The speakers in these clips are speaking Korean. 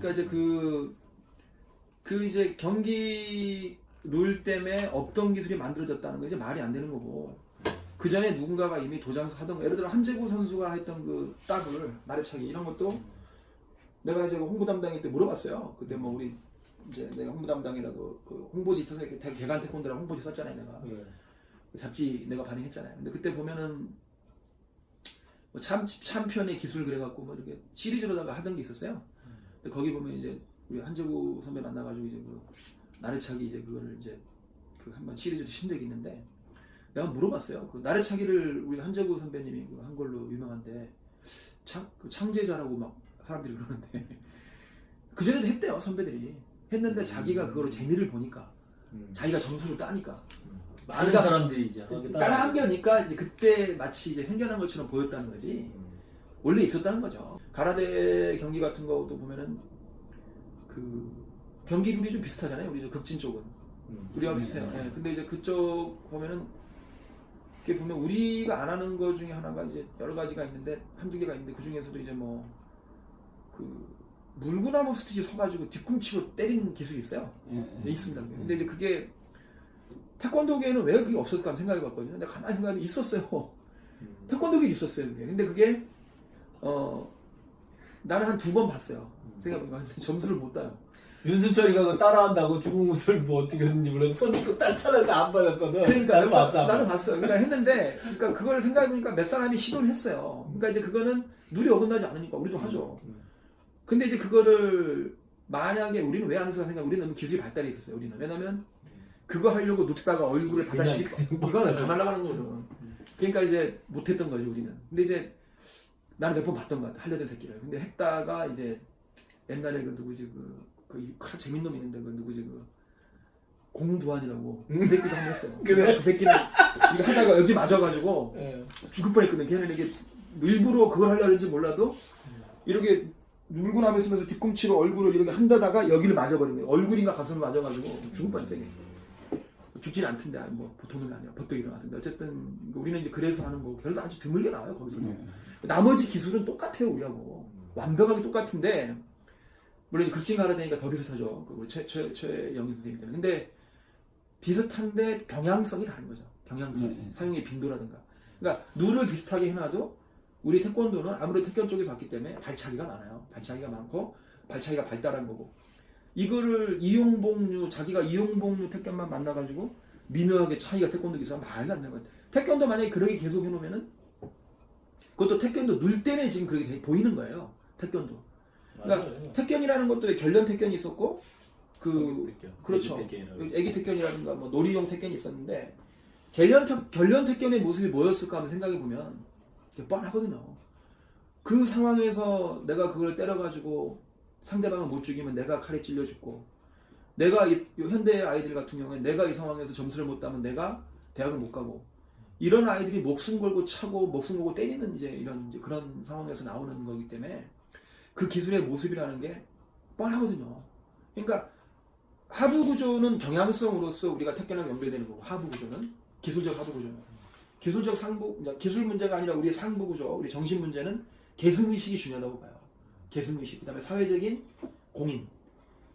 그러니까 이제 그 이제 경기 룰 때문에 없던 기술이 만들어졌다는 거 이제 말이 안 되는 거고. 그 전에 누군가가 이미 도장에서 하던 거, 예를 들어 한재구 선수가 했던 그 따블, 나래차기 이런 것도 내가 이제 홍보 담당일 때 물어봤어요. 그때 뭐 우리 이제 내가 홍보 담당이라고 그 홍보지 있어서 이렇게 개간 태권도라고 홍보지 썼잖아요, 내가. 잡지 내가 발행했잖아요. 근데 그때 보면은 뭐 챔피언의 기술 그래갖고 뭐 이렇게 시리즈로다가 하던 게 있었어요. 근데 거기 보면 이제 우리 한재구 선배 만나가지고 이제 그 나래차기 이제 그거를 이제 그 한번 시리즈로 신 적이 있는데. 내가 물어봤어요. 그 나래차기를 우리 한재구 선배님이 한 걸로 유명한데 그 창제자라고 막 사람들이 그러는데 그 전에도 했대요. 선배들이 했는데 자기가 그거로 재미를 보니까 자기가 점수를 따니까 많은 사람들이 이제 따라한 거니까 이제 그때 마치 이제 생겨난 것처럼 보였다는 거지. 원래 있었다는 거죠. 가라데 경기 같은 것도 보면은 그 경기 룰이 좀 비슷하잖아요. 우리 극진 쪽은 우리와 비슷해요. 네. 근데 이제 그쪽 보면은 이렇게 보면 우리가 안 하는 것 중에 하나가 이제 여러 가지가 있는데 한두 개가 있는데 그 중에서도 이제 뭐 그 물구나무 스틱이 서가지고 뒤꿈치로 때리는 기술이 있어요. 있습니다. 근데 이제 그게 태권도계에는 왜 그게 없었을까 생각해봤거든요. 근데 가만히 생각하면 있었어요. 태권도계에 있었어요. 그게. 근데 그게 나는 한 2번 봤어요. 생각해보니까 점수를 못 따요. 윤순철이가 그거 따라한다고 중국 무술 뭐 어떻게 했는지 몰라. 손짓고 딸쳐라도 안 받았거든. 그러니까 나도 봤어. 그러니까 했는데, 그러니까 그걸 생각해보니까 몇 사람이 시도를 했어요. 그러니까 이제 그거는 룰이 어긋나지 않으니까 우리도 하죠. 근데 이제 그거를 만약에 우리는 왜 안 했을까 생각? 우리는 너무 기술이 발달해 있었어요. 우리는 왜냐면 그거 하려고 눕다가 얼굴을 받아치기 이거는 더 날아가는 거죠. 그러니까 이제 못했던 거지 우리는. 근데 이제 나는 몇 번 봤던 것 같아. 하려던 새끼를. 근데 했다가 이제 옛날에 그 누구지 그 재밌는 놈이 있는데 그 누구지 그 공부환이라고 그 새끼도 한 번 했어요. 그래? 그 새끼는 이거 하다가 여기 맞아가지고 죽을 뻔했거든. 걔는 이게 일부러 그걸 하려는지 몰라도 이렇게 물구나무 쓰면서 뒤꿈치로 얼굴을 이렇게 한다다가 여기를 맞아버린 거예요. 얼굴인가 가슴을 맞아가지고 죽을 뻔했어요. 죽지는 않던데 뭐 보통은 아니야. 버떡 일어나던데 어쨌든 우리는 이제 그래서 하는 거고 그래서 아주 드물게 나와요 거기서는. 나머지 기술은 똑같아요 우리하고 완벽하게 똑같은데. 물론 극진 가라데니까 더 비슷하죠. 우리 최영희 선생님 때문에. 근데 비슷한데 경향성이 다른 거죠. 경향성. 사용의 빈도라든가. 그러니까 룰을 비슷하게 해놔도 우리 태권도는 아무래도 태권 쪽에서 왔기 때문에 발차기가 많아요. 발차기가 많고 발차기가 발달한 거고. 이거를 자기가 이용복류 태권만 만나가지고 미묘하게 차이가 태권도 기술은 말도 안 되는 거예요. 태권도 만약에 그렇게 계속 해놓으면은 그것도 태권도 룰 때문에 지금 그렇게 보이는 거예요. 태권도. 그러니까 맞아요. 태권이라는 것도 결련 태권이 있었고 그렇죠. 애기 태권이라든가 뭐 놀이용 태권이 있었는데 결련 태권의 모습이 뭐였을까 하면 생각해 보면 뻔하거든요. 그 상황에서 내가 그걸 때려가지고 상대방을 못 죽이면 내가 칼에 찔려 죽고 내가 현대 아이들 같은 경우에 내가 이 상황에서 점수를 못 따면 내가 대학을 못 가고 이런 아이들이 목숨 걸고 차고 목숨 걸고 때리는 이제 그런 상황에서 나오는 거기 때문에 그 기술의 모습이라는 게 뻔하거든요. 그러니까 하부 구조는 경향성으로서 우리가 태권하고 연결되는 거고 하부 구조는 기술적 하부 구조는 기술적 상부 기술 문제가 아니라 우리의 상부 구조 우리 정신 문제는 계승 의식이 중요하다고 봐요. 계승 의식 그다음에 사회적인 공인.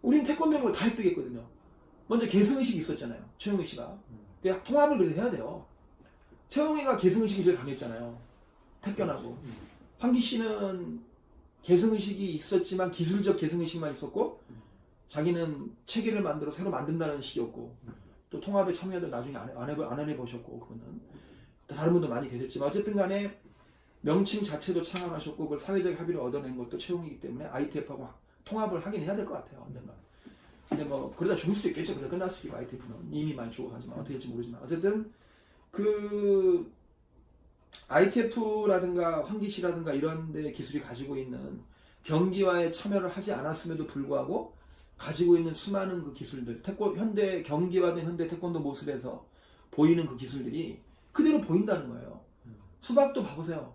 우리는 태권도는 걸 다 획득했거든요. 먼저 계승 의식이 있었잖아요. 최영희 씨가 통합을 그래서 해야 돼요. 최영희가 계승 의식이 제일 강했잖아요. 태권하고 황기 씨는 계승의식이 있었지만 기술적 계승의식만 있었고 자기는 체계를 만들어 새로 만든다는 식이었고 또 통합에 참여도 나중에 안 해보셨고 그거는 다른 분도 많이 계셨지만 어쨌든 간에 명칭 자체도 창안하셨고 그걸 사회적 합의를 얻어낸 것도 채용이기 때문에 ITF하고 통합을 하긴 해야 될 것 같아요. 언젠가. 근데 뭐 그러다 죽을 수도 있겠죠. 그러다 끝날 수도 있고 ITF는 이미 많이 죽어가지만 어떻게 될지 모르지만 어쨌든 그 ITF라든가 황기시라든가 이런 데 기술이 가지고 있는 경기와의 참여를 하지 않았음에도 불구하고 가지고 있는 수많은 그 기술들 현대 경기화된 현대 태권도 모습에서 보이는 그 기술들이 그대로 보인다는 거예요. 수박도 봐보세요.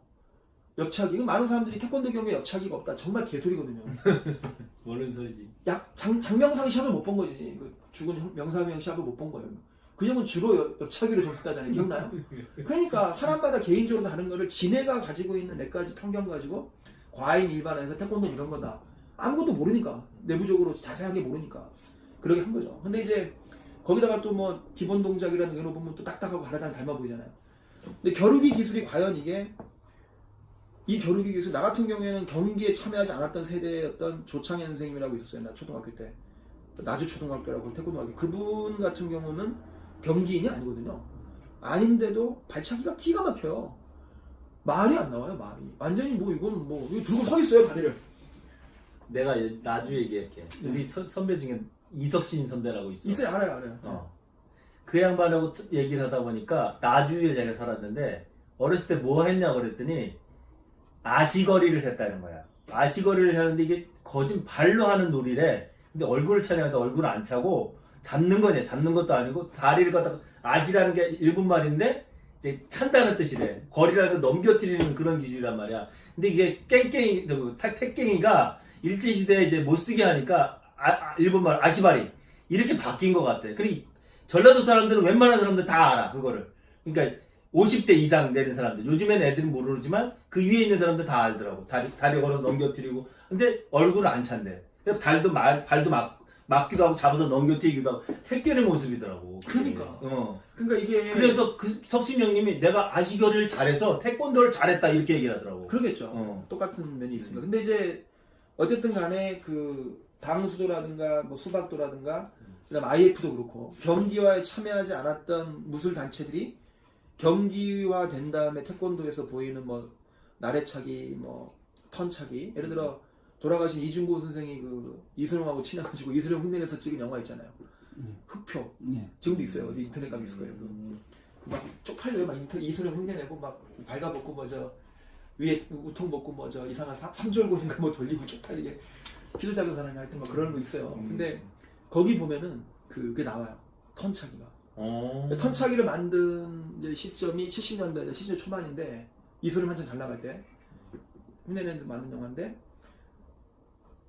옆차기. 많은 사람들이 태권도 경기에 옆차기가 없다. 정말 개소리거든요. 모르는 소리지. 장명상 시합을 못 본 거지. 그 죽은 명상형 시합을 못 본 거예요. 그 형은 주로 옆차기로 점수 따잖아요. 기억나요? 그러니까 사람마다 개인적으로 다른 거를 지네가 가지고 있는 몇 가지 편견 가지고 과잉 일반화해서 태권도는 이런 거다. 아무것도 모르니까 내부적으로 자세하게 모르니까 그러게 한 거죠. 근데 이제 거기다가 또 뭐 기본 동작이라는 거 보면 또 딱딱하고 가라단 닮아 보이잖아요. 근데 겨루기 기술이 과연 이게 이 겨루기 기술 나 같은 경우에는 경기에 참여하지 않았던 세대였던 조창현 선생님이라고 있었어요. 나 초등학교 때 나주 초등학교라고 태권도학교 그분 같은 경우는 경기인이 아니거든요. 아닌데도 발차기가 기가 막혀요. 말이 안 나와요. 말이 완전히 뭐 이거는 뭐 이거 들고 서 있어요 다리를. 내가 나주 얘기할게. 우리 선배 중에 이석신 선배라고 있어. 있어요. 알아요. 그 양반하고 얘기를 하다 보니까 나주에 제가 살았는데 어렸을 때 뭐 했냐 그랬더니 아시거리를 했다는 거야. 아시거리를 하는데 이게 거진 발로 하는 놀이래. 근데 얼굴을 차냐는데 얼굴을 안 차고 잡는 거냐. 잡는 것도 아니고 다리를 갖다가 아시라는 게 일본 말인데 이제 찬다는 뜻이래. 거리라는 거 넘겨뜨리는 그런 기술이란 말이야. 근데 이게 깽깽이, 택갱이가 일제시대에 이제 못 쓰게 하니까 일본 말 아시바리 이렇게 바뀐 것 같아. 그리고 전라도 사람들은 웬만한 사람들 다 알아 그거를. 그러니까 50대 이상 되는 사람들. 요즘엔 애들은 모르지만 그 위에 있는 사람들 다 알더라고. 다리 걸어서 넘겨뜨리고. 근데 얼굴을 안 찬대. 그래서 발도 막기도 하고 잡아서 넘겨뜨리기도 하고. 택견의 모습이더라고. 그러니까. 그러니까 이게 그래서 그 석신 형님이 내가 아시거리를 잘해서 태권도를 잘했다 이렇게 얘기를 하더라고. 그러겠죠. 똑같은 면이 있습니다. 근데 이제 어쨌든 간에 그 당수도라든가 뭐 수박도라든가 그다음 IF도 그렇고 경기화에 참여하지 않았던 무술 단체들이 경기화 된 다음에 태권도에서 보이는 뭐 나래차기 뭐 턴차기 예를 들어 돌아가신 이중구 선생이 그 이소룡하고 친해가지고 이소룡 흉내내서 찍은 영화 있잖아요. 흑표. 지금도 있어요. 어디 인터넷 가면 있을 거예요. 막 쪽팔려요. 막 이소룡 흉내내고 막 발가벗고 뭐 저 위에 우통 벗고 뭐 저 이상한 삼절곤인가 뭐 돌리고 쪽팔리게 키도 작은 사람이 하여튼 막 그런 거 있어요. 근데 거기 보면은 그게 나와요. 턴차기가. 턴차기를 만든 이제 시점이 70년대, 70년 초반인데 이소룡 한참 잘 나갈 때 흉내내는 만든 영화인데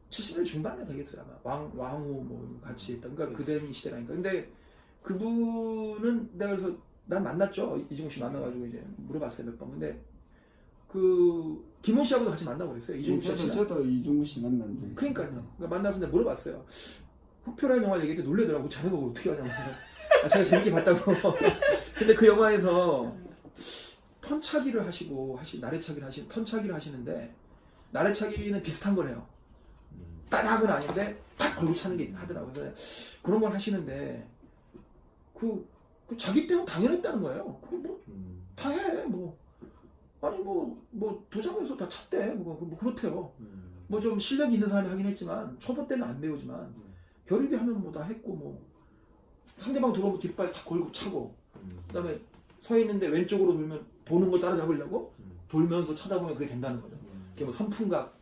70년 중반이나 되겠어요 아마. 왕후 뭐 같이 했던 그러니까 그된 시대라니까. 근데 그분은 내가 그래서 난 만났죠. 이중훈 씨 만나가지고 이제 물어봤어요 몇 번. 근데 그 김훈 씨하고도 같이 만나고 그랬어요. 이중훈 씨. 저도 이중훈 씨 만났는데. 그러니까요. 그러니까 만나서 내가 물어봤어요. 흑표라는 영화 얘기할 때 놀래더라고. 자네가 그걸 어떻게 하냐고. 그래서 제가 재밌게 봤다고. 근데 그 영화에서 턴차기를 하시고 턴차기를 하시는데 나래차기는 비슷한 거래요. 따닥은 아닌데 탁 걸고 차는 게 하더라고요. 그래서 그런 걸 하시는데 그 자기 때는 당연했다는 거예요. 그거 뭐 다 해. 뭐 아니 뭐 도장에서 다 찼대. 뭐 그렇대요. 뭐 좀 실력이 있는 사람이 하긴 했지만 초보 때는 안 배우지만 겨루기 하면 뭐 다 했고 뭐 상대방 들어오면 뒷발 탁 걸고 차고 그다음에 서 있는데 왼쪽으로 돌면 도는 거 따라잡으려고 돌면서 쳐다보면 그게 된다는 거죠. 그게 뭐 선풍각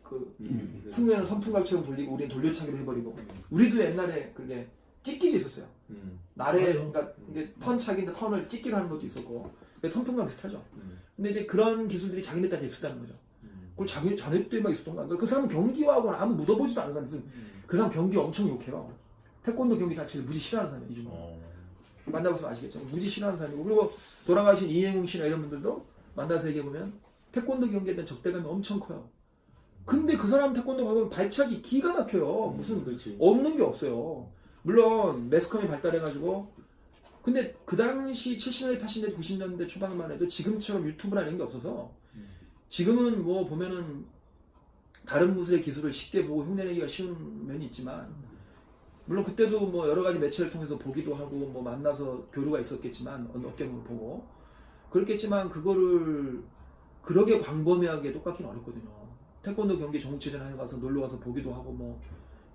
풍류에는 선풍각처럼 돌리고 우리는 돌려차기로 해버리고 우리도 옛날에 그게 찢기도 있었어요. 나래 그러니까 이게 턴차기인데 턴을 찢기로 하는 것도 있었고 선풍각 비슷하죠. 근데 이제 그런 기술들이 자기네 때한테 있었다는 거죠. 그걸 자네 때만 있었던 거야. 그러니까 그 사람은 경기화하고는 아무 묻어보지도 않은 사람. 그 사람 경기 엄청 욕해요. 태권도 경기 자체를 무지 싫어하는 사람이에요. 이중 만나보시면 아시겠죠. 무지 싫어하는 사람이고 그리고 돌아가신 이행웅 씨나 이런 분들도 만나서 얘기해보면 태권도 경기에 대한 적대감이 엄청 커요. 근데 그 사람 태권도 가보면 발차기 기가 막혀요. 무슨 없는 게 없어요. 물론 매스컴이 발달해가지고 근데 그 당시 70년대, 80년대, 90년대 초반만 해도 지금처럼 유튜브나 이런 게 없어서 지금은 뭐 보면은 다른 무술의 기술을 쉽게 보고 흉내내기가 쉬운 면이 있지만 물론 그때도 뭐 여러 가지 매체를 통해서 보기도 하고 뭐 만나서 교류가 있었겠지만 어깨를 보고 그렇겠지만 그거를 그러게 광범위하게 똑같기는 어렵거든요. 태권도 경기 전국체전에 가서 놀러 가서 보기도 하고 뭐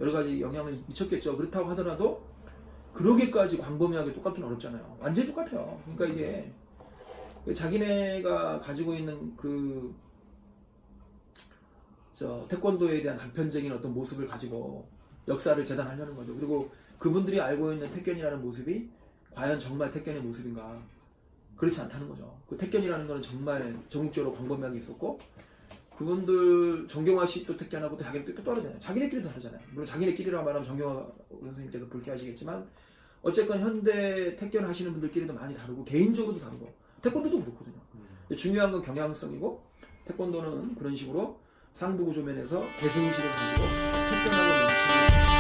여러 가지 영향을 미쳤겠죠. 그렇다고 하더라도 그러기까지 광범위하게 똑같기는 어렵잖아요. 완전히 똑같아요. 그러니까 이게 자기네가 가지고 있는 그 태권도에 대한 단편적인 어떤 모습을 가지고 역사를 재단하려는 거죠. 그리고 그분들이 알고 있는 태권이라는 모습이 과연 정말 태권의 모습인가? 그렇지 않다는 거죠. 그 태권이라는 거는 정말 전국적으로 광범위하게 있었고 그분들 정경화 씨도 태권하고 또 자기네끼리 또 다르잖아요. 자기네끼리도 다르잖아요. 물론 자기네끼리라고 말하면 정경화 선생님께서 불쾌하시겠지만 어쨌건 현대 태권 하시는 분들끼리도 많이 다르고 개인적으로도 다르고 태권도도 그렇거든요. 중요한 건 경향성이고 태권도는 그런 식으로 상부 구조면에서 개성의식을 가지고 태평하고 넘치는